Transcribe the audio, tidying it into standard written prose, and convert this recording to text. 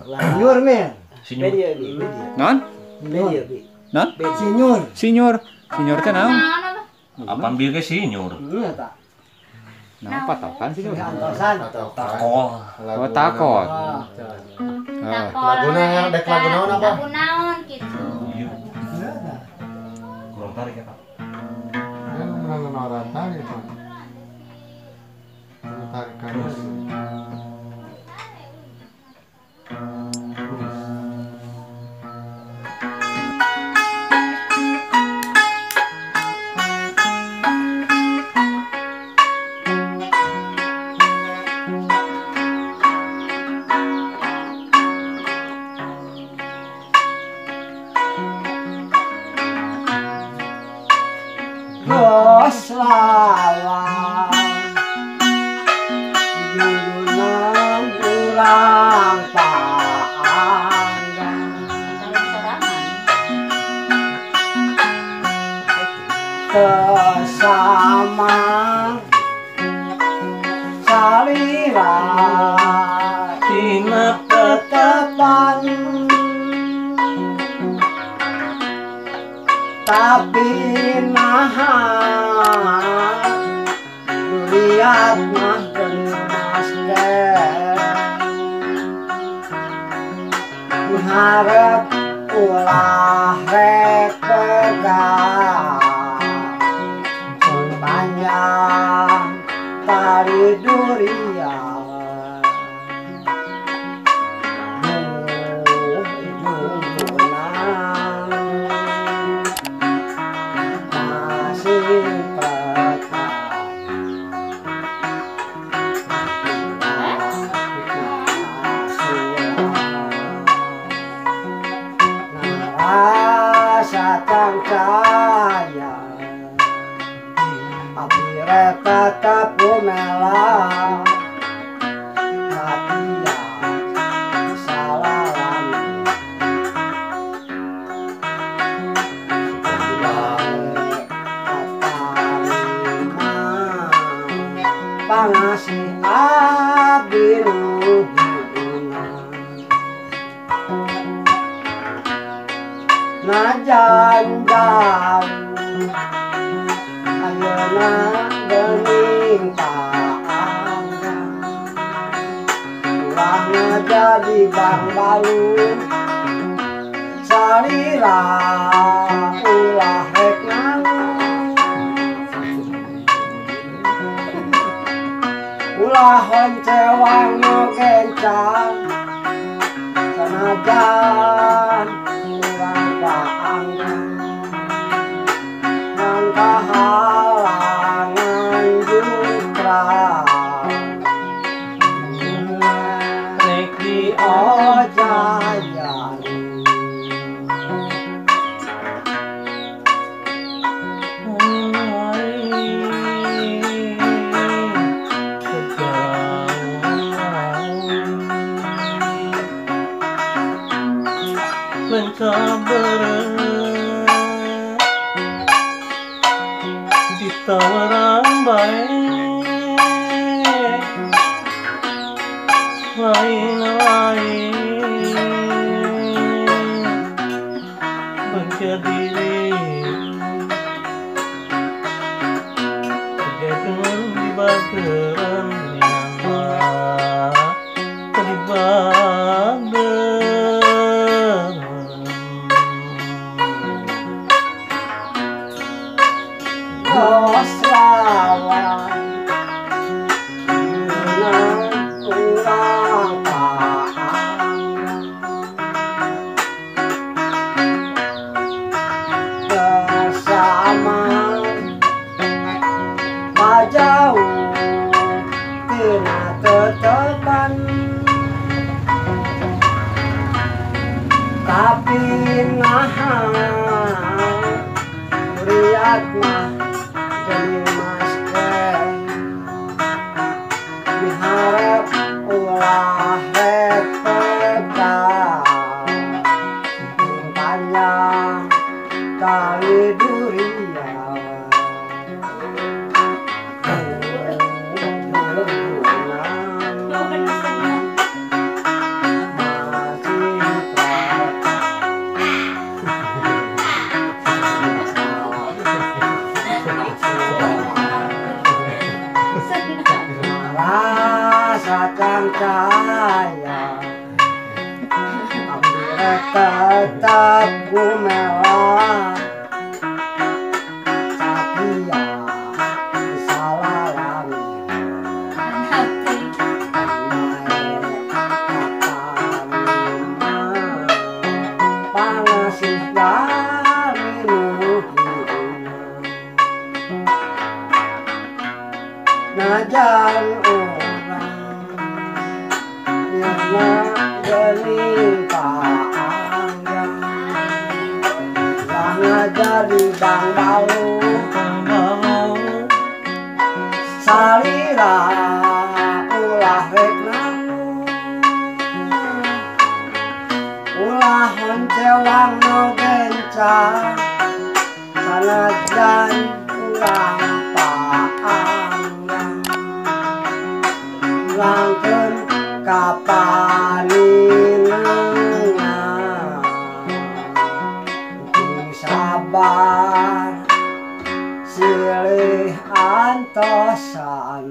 Senior men. Senior. Non? Non? Senior. Senior. Senior teh naon? Apa ambil ke senior? Iya tak. Naon patokan senior? Antosan. Takol. Oh, takon. Laguna dek lagu naon apa? Lagu naon gitu. Kurang tarik ya, Pak. Ya menang orang tarik Pak. Tarik karus. Bos lawan judulna kurang panggang kesama salira Tina tetepan tapi nahan lihat mah gemas harap ulah rek pegang panjang tali durian cahaya tapi reta tapumela tapi ya salah pangasih abdi najan jauh ayeuna geuning paanggang ulahna jadi bang balu salira ulah rek ulah honcewang no gencang sanajan halangan jutra rek di ojayan tawaran baik lain-lain menjadi kegiatan di bageran nyaman terlibat bos lawan kurang paham bersama jauh tina tetepan tapi nahan lihat mah jadi masker diharap ulah rek pegang panjang tali durian tetap gumelar sakia salah langit pangasih dari najan orang yang gening paanggang lah ngajari bang balu salira ulah rek nanu ulah honcewang no gencang sanajan ulang paanggang langkeun kapaninenga ting sabar silih antosan